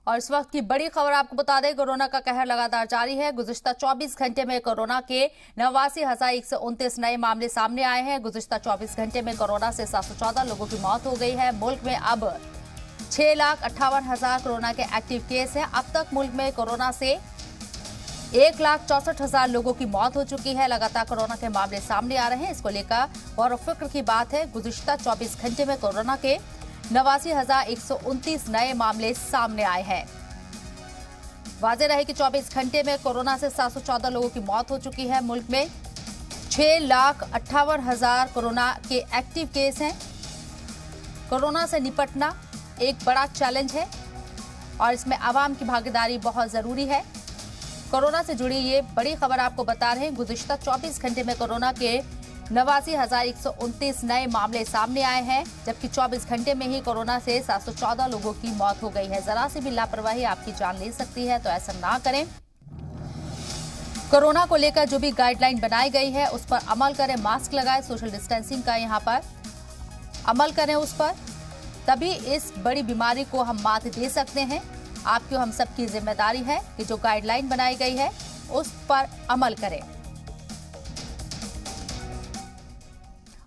और इस वक्त की बड़ी खबर आपको बता दें, कोरोना का कहर लगातार जारी है। गुज़िश्ता 24 घंटे में कोरोना के 89,129 नए मामले सामने आए हैं। गुज़िश्ता 24 घंटे में कोरोना से 714 लोगों की मौत हो गई है। मुल्क में अब 6,58,000 कोरोना के एक्टिव केस हैं। अब तक मुल्क में कोरोना से 1,64,000 लोगों की मौत हो चुकी है। लगातार कोरोना के मामले सामने आ रहे हैं। इसको लेकर गौर और फिक्र की बात है। गुज़िश्ता 24 घंटे में कोरोना के 89,129 नए मामले सामने आए हैं। वाज़ेह रहे कि 24 घंटे में कोरोना से 714 लोगों की मौत हो चुकी है। मुल्क में 6,58,000 कोरोना के एक्टिव केस हैं। कोरोना से निपटना एक बड़ा चैलेंज है और इसमें आवाम की भागीदारी बहुत जरूरी है। कोरोना से जुड़ी ये बड़ी खबर आपको बता रहे हैं। गुज़िश्ता 24 घंटे में कोरोना के 89,129 नए मामले सामने आए हैं, जबकि 24 घंटे में ही कोरोना से 714 लोगों की मौत हो गई है। जरा सी भी लापरवाही आपकी जान ले सकती है, तो ऐसा ना करें। कोरोना को लेकर जो भी गाइडलाइन बनाई गई है उस पर अमल करें। मास्क लगाएं, सोशल डिस्टेंसिंग का यहां पर अमल करें उस पर, तभी इस बड़ी बीमारी को हम मात दे सकते हैं। आपकी हम सबकी जिम्मेदारी है कि जो गाइडलाइन बनाई गई है उस पर अमल करें।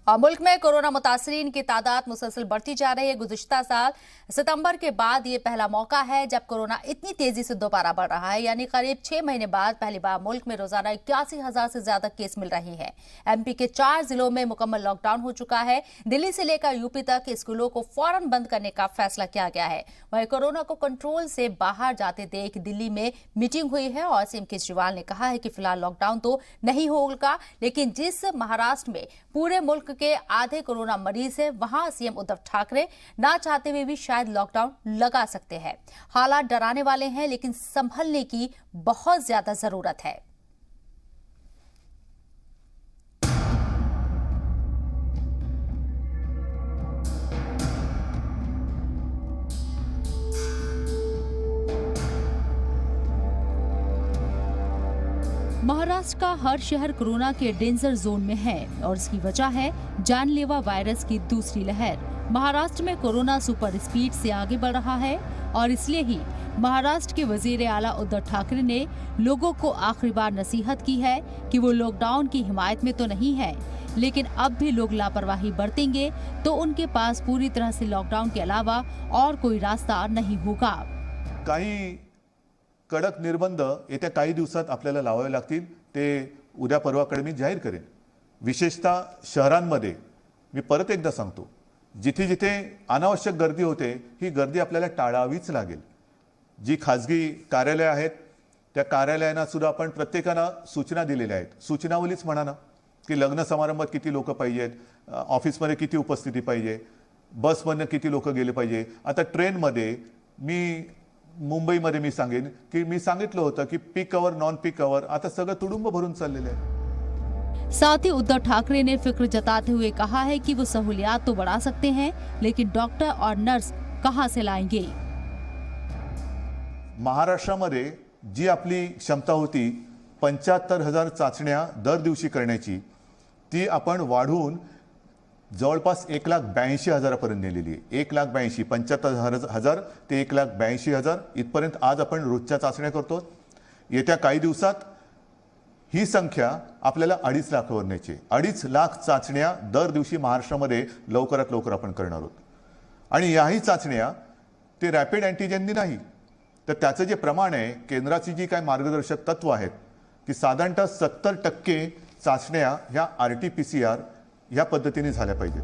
और मुल्क में कोरोना मुतासरीन की तादाद मुसलसल बढ़ती जा रही है। गुज़िश्ता साल सितंबर के बाद ये पहला मौका है जब कोरोना इतनी तेजी से दोबारा बढ़ रहा है, यानी करीब 6 महीने बाद पहली बार मुल्क में रोजाना 81,000 से ज्यादा केस मिल रहे हैं। एमपी के 4 जिलों में मुकम्मल लॉकडाउन हो चुका है। दिल्ली से लेकर यूपी तक स्कूलों को फौरन बंद करने का फैसला किया गया है। वहीं कोरोना को कंट्रोल से बाहर जाते देख दिल्ली में मीटिंग हुई है और सीएम केजरीवाल ने कहा है कि फिलहाल लॉकडाउन तो नहीं होगा, लेकिन जिस महाराष्ट्र में पूरे मुल्क के आधे कोरोना मरीज है, वहां सीएम उद्धव ठाकरे ना चाहते हुए भी शायद लॉकडाउन लगा सकते हैं। हालात डराने वाले हैं, लेकिन संभलने की बहुत ज्यादा जरूरत है। महाराष्ट्र का हर शहर कोरोना के डेंजर जोन में है और इसकी वजह है जानलेवा वायरस की दूसरी लहर। महाराष्ट्र में कोरोना सुपर स्पीड से आगे बढ़ रहा है और इसलिए ही महाराष्ट्र के वजीर आला उद्धव ठाकरे ने लोगों को आखिरी बार नसीहत की है कि वो लॉकडाउन की हिमायत में तो नहीं है, लेकिन अब भी लोग लापरवाही बरतेंगे तो उनके पास पूरी तरह से लॉकडाउन के अलावा और कोई रास्ता नहीं होगा। कडक निर्बंध येत्या काही दिवसात आपल्याला लावावे लागतील, ते उद्या परवाकडे मी जाहीर करेन। विशेषतः शहरांमध्ये मी परत एकदा सांगतो, जिथे जिथे अनावश्यक गर्दी होते ही गर्दी आपल्याला टाळावीच लागेल। जी खाजगी कार्यालय आहेत त्या कार्यालयांना सुद्धा आपण प्रत्येकाला सूचना दिलेल्या आहेत। सूचनावलीच म्हणा ना की लग्न समारंभात किती लोक पाहिजेत, ऑफिसमध्ये किती उपस्थिती पाहिजे, बसमधनं किती लोक गेले पाहिजे। आता ट्रेनमध्ये मी मुंबईमध्ये मी सांगेन की मी सांगितलं होतं की पीक अवर नॉन पीक अवर आता सगळं तुडुंब भरून चाललेलं आहे। साथ ही उद्धव ठाकरे ने फिक्र जताते हुए कहा है कि वो सहूलियात तो बढ़ा सकते हैं, लेकिन डॉक्टर और नर्स कहां से लाएंगे। महाराष्ट्रामध्ये जी आपली क्षमता होती 75,000 चाचण्या दर दिवशी करण्याची, ती आपण वाढवून जवळपास 1,82,000 पर्यंत नेलेली आहे। 1,82,000 75,000 ते 1,82,000 इथपर्यंत आज आपण रोजच्या चाचण्या करतो। येत्या काही दिवसात ही संख्या आपल्याला 2.5 लाखावर न्यायची आहे। 2.5 लाख चाचण्या दर दिवशी महाराष्ट्रामध्ये लवकरात लवकर आपण करणार आहोत। आणि याही चाचण्या ते रॅपिड अँटीजेननी नाही, तर त्याचं जे प्रमाण आहे, केंद्राची जी काय मार्गदर्शक तत्व आहेत की साधारणतः 70% चाचण्या ह्या RT-PCR या पद्धतीने झाल्या पाहिजेत।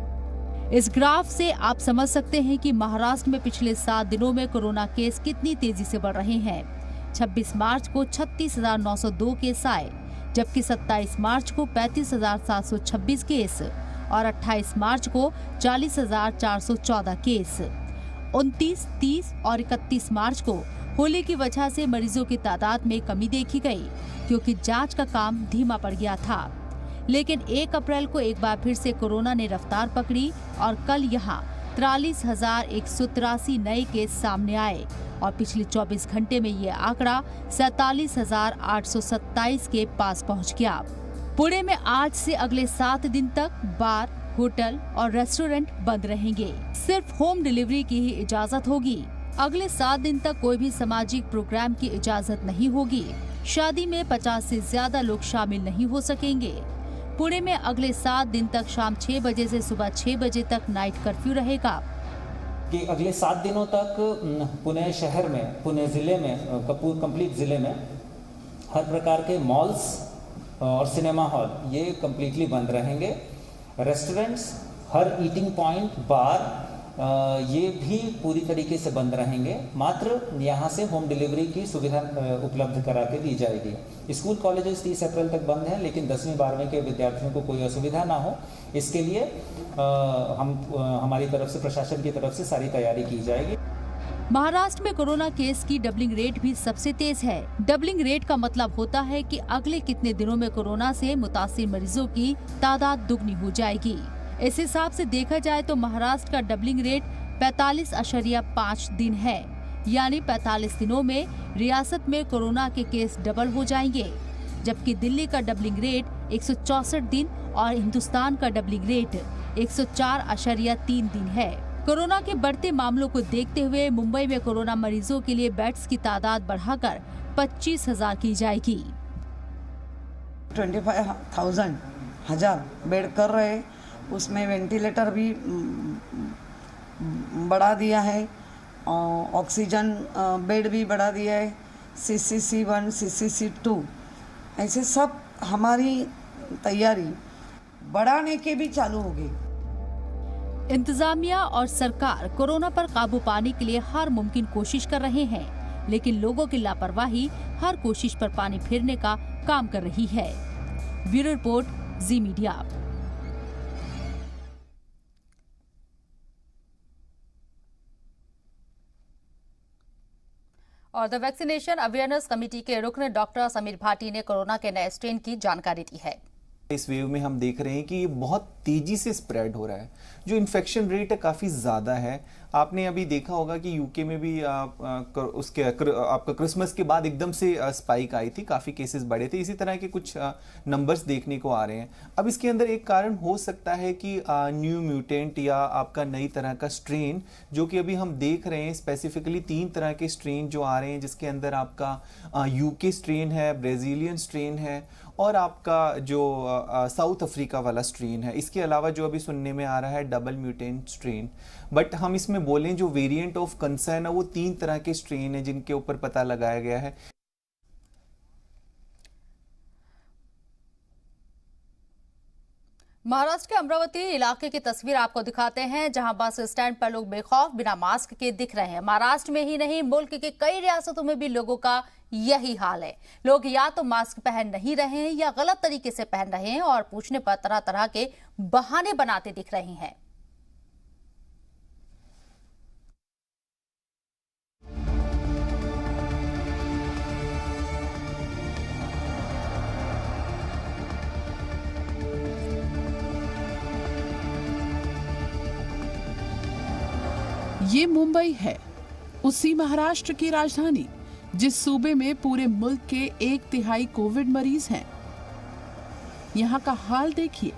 इस ग्राफ से आप समझ सकते हैं कि महाराष्ट्र में पिछले 7 दिनों में कोरोना केस कितनी तेजी से बढ़ रहे हैं। 26 मार्च को 36,902 केस आए, जबकि 27 मार्च को 35,726 केस और 28 मार्च को 40,414 केस। 29, 30 और 31 मार्च को होली की वजह से मरीजों की तादाद में कमी देखी गई, क्योंकि जांच का काम धीमा पड़ गया था। लेकिन 1 अप्रैल को एक बार फिर से कोरोना ने रफ्तार पकड़ी और कल यहाँ 43,183 नए केस सामने आए और पिछले 24 घंटे में ये आंकड़ा 47,827 के पास पहुँच गया। पुणे में आज से अगले 7 दिन तक बार, होटल और रेस्टोरेंट बंद रहेंगे। सिर्फ होम डिलीवरी की ही इजाजत होगी। अगले 7 दिन तक कोई भी सामाजिक प्रोग्राम की इजाजत नहीं होगी। शादी में 50 से ज्यादा लोग शामिल नहीं हो सकेंगे। पुणे में अगले 7 दिन तक शाम 6 बजे से सुबह 6 बजे तक नाइट कर्फ्यू रहेगा। कि अगले 7 दिनों तक पुणे शहर में, पुणे जिले में, कंप्लीट जिले में हर प्रकार के मॉल्स और सिनेमा हॉल ये कम्प्लीटली बंद रहेंगे। रेस्टोरेंट्स, हर ईटिंग पॉइंट, बार ये भी पूरी तरीके से बंद रहेंगे। मात्र यहाँ से होम डिलीवरी की सुविधा उपलब्ध करा के दी जाएगी। स्कूल कॉलेजेस 30 अप्रैल तक बंद हैं, लेकिन 10वीं 12वीं के विद्यार्थियों को कोई असुविधा ना हो, इसके लिए हमारी तरफ से, प्रशासन की तरफ से सारी तैयारी की जाएगी। महाराष्ट्र में कोरोना केस की डबलिंग रेट भी सबसे तेज है। डबलिंग रेट का मतलब होता है कि अगले कितने दिनों में कोरोना से मुतासिर मरीजों की तादाद दुगनी हो जाएगी। इस हिसाब से देखा जाए तो महाराष्ट्र का डबलिंग रेट 45.5 दिन है, यानी 45 दिनों में रियासत में कोरोना के केस डबल हो जाएंगे। जबकि दिल्ली का डबलिंग रेट 164 दिन और हिंदुस्तान का डबलिंग रेट 104.3 दिन है। कोरोना के बढ़ते मामलों को देखते हुए मुंबई में कोरोना मरीजों के लिए बेड्स की तादाद बढ़ाकर 25,000 की जाएगी। 25,000 बेड कर रहे, उसमें वेंटिलेटर भी बढ़ा दिया है और ऑक्सीजन बेड भी बढ़ा दिया है, CCC1, CCC2, ऐसे सब हमारी तैयारी बढ़ाने के भी चालू हो गई। इंतजामिया और सरकार कोरोना पर काबू पाने के लिए हर मुमकिन कोशिश कर रहे हैं, लेकिन लोगों की लापरवाही हर कोशिश पर पानी फेरने का काम कर रही है। ब्यूरो रिपोर्ट, जी मीडिया। और द वैक्सीनेशन अवेयरनेस कमेटी के रुकन डॉक्टर समीर भाटी ने कोरोना के नए स्ट्रेन की जानकारी दी है। इस वेव में हम देख रहे हैं कि ये बहुत तेजी से स्प्रेड हो रहा है। जो इन्फेक्शन रेट है काफ़ी ज़्यादा है। आपने अभी देखा होगा कि यूके में भी आपका क्रिसमस के बाद एकदम से स्पाइक आई थी, काफ़ी केसेस बढ़े थे। इसी तरह के कुछ नंबर्स देखने को आ रहे हैं। अब इसके अंदर एक कारण हो सकता है कि न्यू म्यूटेंट या आपका नई तरह का स्ट्रेन, जो कि अभी हम देख रहे हैं। स्पेसिफिकली 3 तरह के स्ट्रेन जो आ रहे हैं, जिसके अंदर आपका यूके स्ट्रेन है, ब्राज़ीलियन स्ट्रेन है और आपका जो साउथ अफ्रीका वाला स्ट्रेन है। इसके अलावा जो अभी सुनने में आ रहा है डबल म्यूटेंट स्ट्रेन। बट हम इसमें बोलें जो वेरिएंट ऑफ कंसर्न है वो 3 तरह के स्ट्रेन है जिनके ऊपर पता लगाया गया है। महाराष्ट्र के अमरावती इलाके की तस्वीर आपको दिखाते हैं, जहां बस स्टैंड पर लोग बेखौफ बिना मास्क के दिख रहे हैं। महाराष्ट्र में ही नहीं, मुल्क के कई रियासतों में भी लोगों का यही हाल है। लोग या तो मास्क पहन नहीं रहे हैं या गलत तरीके से पहन रहे हैं और पूछने पर तरह तरह के बहाने बनाते दिख रहे हैं। ये मुंबई है, उसी महाराष्ट्र की राजधानी, जिस सूबे में पूरे मुल्क के 1/3 कोविड मरीज हैं। यहाँ का हाल देखिए।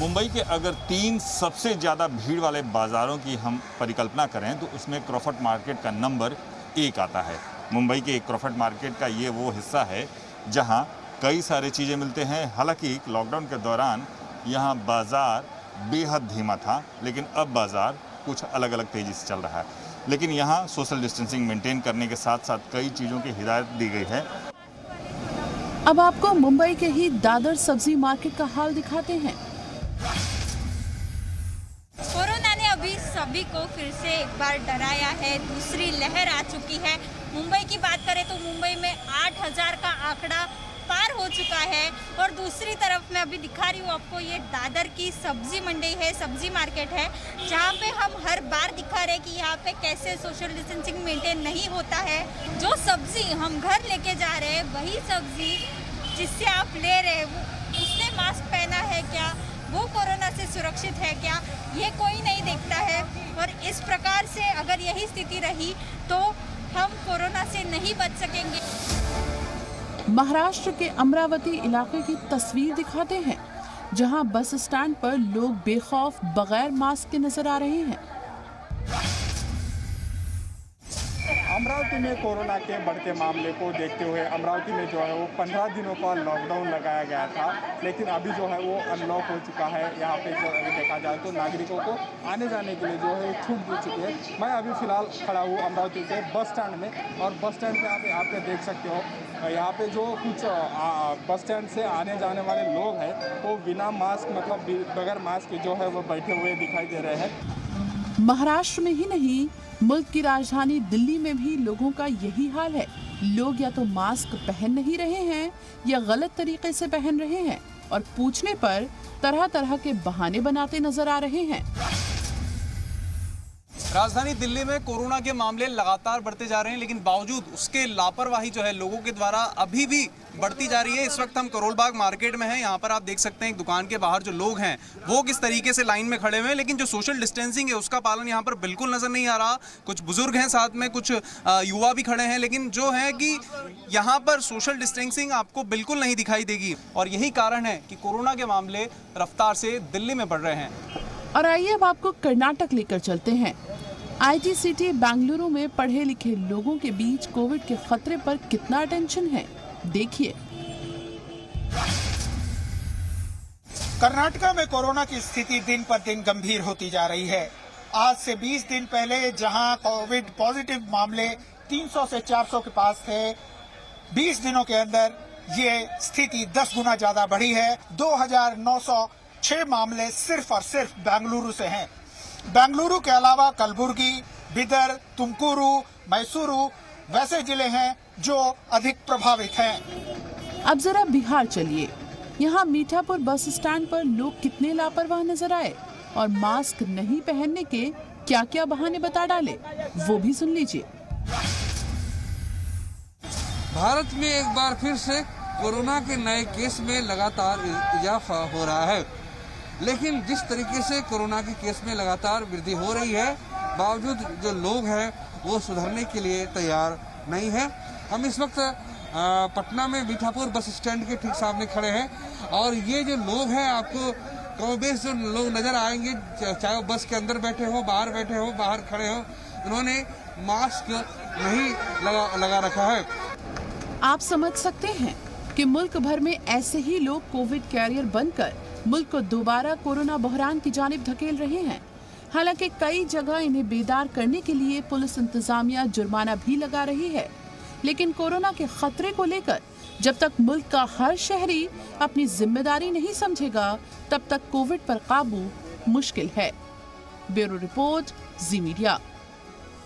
मुंबई के अगर 3 सबसे ज़्यादा भीड़ वाले बाज़ारों की हम परिकल्पना करें तो उसमें क्रॉफर्ड मार्केट का नंबर 1 आता है। मुंबई के क्रॉफर्ड मार्केट का ये वो हिस्सा है जहां कई सारे चीज़ें मिलते हैं। हालांकि लॉकडाउन के दौरान यहाँ बाज़ार बेहद धीमा था, लेकिन अब बाज़ार कुछ अलग अलग तेज़ी से चल रहा है। लेकिन यहाँ सोशल डिस्टेंसिंग मेंटेन करने के साथ साथ कई चीज़ों की हिदायत दी गई है। अब आपको मुंबई के ही दादर सब्जी मार्केट का हाल दिखाते हैं। कोरोना ने अभी सभी को फिर से एक बार डराया है, दूसरी लहर आ चुकी है। मुंबई की बात करें तो मुंबई में 8,000 का आंकड़ा पार हो चुका है। और दूसरी तरफ मैं अभी दिखा रही हूँ आपको, ये दादर की सब्जी मंडी है, सब्जी मार्केट है, जहाँ पे हम हर बार दिखा रहे हैं कि यहाँ पे कैसे सोशल डिस्टेंसिंग मेंटेन नहीं होता है। जो सब्जी हम घर लेके जा रहे हैं, वही सब्जी जिससे आप ले रहे हैं, उसने मास्क पहना है क्या, वो कोरोना से सुरक्षित है क्या, ये कोई नहीं देखता है। और इस प्रकार से अगर यही स्थिति रही तो हम कोरोना से नहीं बच सकेंगे। महाराष्ट्र के अमरावती इलाके की तस्वीर दिखाते हैं, जहां बस स्टैंड पर लोग बेखौफ बगैर मास्क के नजर आ रहे हैं। अमरावती में कोरोना के बढ़ते मामले को देखते हुए अमरावती में जो है वो 15 दिनों का लॉकडाउन लगाया गया था, लेकिन अभी जो है वो अनलॉक हो चुका है। यहाँ पे जो अगर देखा जाए तो नागरिकों को आने जाने के लिए जो है छूट दी चुकी है। मैं अभी फ़िलहाल खड़ा हूँ अमरावती के बस स्टैंड में, और बस स्टैंड पे आप देख सकते हो यहाँ पे जो कुछ बस स्टैंड से आने जाने वाले लोग हैं वो बिना मास्क मतलब बगैर मास्क के जो है वो बैठे हुए दिखाई दे रहे हैं। महाराष्ट्र में ही नहीं, मुल्क की राजधानी दिल्ली में भी लोगों का यही हाल है। लोग या तो मास्क पहन नहीं रहे हैं या गलत तरीके से पहन रहे हैं, और पूछने पर तरह तरह के बहाने बनाते नजर आ रहे हैं। राजधानी दिल्ली में कोरोना के मामले लगातार बढ़ते जा रहे हैं, लेकिन बावजूद उसके लापरवाही जो है लोगों के द्वारा अभी भी बढ़ती जा रही है। इस वक्त हम करोल बाग मार्केट में हैं। यहाँ पर आप देख सकते हैं एक दुकान के बाहर जो लोग हैं वो किस तरीके से लाइन में खड़े हुए हैं, लेकिन जो सोशल डिस्टेंसिंग है उसका पालन यहाँ पर बिल्कुल नजर नहीं आ रहा। कुछ बुजुर्ग हैं, साथ में कुछ युवा भी खड़े हैं, लेकिन जो है कि यहाँ पर सोशल डिस्टेंसिंग आपको बिल्कुल नहीं दिखाई देगी, और यही कारण है कि कोरोना के मामले रफ्तार से दिल्ली में बढ़ रहे हैं। और आइए अब आपको कर्नाटक लेकर चलते हैं। आईटी सिटी बेंगलुरु में पढ़े लिखे लोगों के बीच कोविड के खतरे पर कितना टेंशन है, देखिए। कर्नाटक में कोरोना की स्थिति दिन पर दिन गंभीर होती जा रही है। आज से 20 दिन पहले जहां कोविड पॉजिटिव मामले 300 से 400 के पास थे, 20 दिनों के अंदर ये स्थिति 10 गुना ज्यादा बढ़ी है। 2906 मामले सिर्फ और सिर्फ बेंगलुरु से हैं। बेंगलुरु के अलावा कलबुर्गी, बिदर, तुमकुरू, मैसूरू वैसे जिले हैं जो अधिक प्रभावित हैं। अब जरा बिहार चलिए। यहाँ मीठापुर बस स्टैंड पर लोग कितने लापरवाह नजर आए, और मास्क नहीं पहनने के क्या क्या बहाने बता डाले, वो भी सुन लीजिए। भारत में एक बार फिर से कोरोना के नए केस में लगातार इजाफा हो रहा है, लेकिन जिस तरीके से कोरोना के केस में लगातार वृद्धि हो रही है, बावजूद जो लोग हैं वो सुधरने के लिए तैयार नहीं है। हम इस वक्त पटना में मीठापुर बस स्टैंड के ठीक सामने खड़े हैं, और ये जो लोग हैं आपको कम बेश जो लोग नजर आएंगे, चाहे वो बस के अंदर बैठे हो, बाहर बैठे हो, बाहर खड़े हो, उन्होंने मास्क नहीं लगा रखा है। आप समझ सकते हैं कि मुल्क भर में ऐसे ही लोग कोविड कैरियर बनकर मुल्क को दोबारा कोरोना बहरान की जानिब धकेल रहे हैं। हालांकि कई जगह इन्हें बेदार करने के लिए पुलिस इंतजामिया जुर्माना भी लगा रही है, लेकिन कोरोना के खतरे को लेकर जब तक मुल्क का हर शहरी अपनी जिम्मेदारी नहीं समझेगा, तब तक कोविड पर काबू मुश्किल है। ब्यूरो रिपोर्ट, जी मीडिया।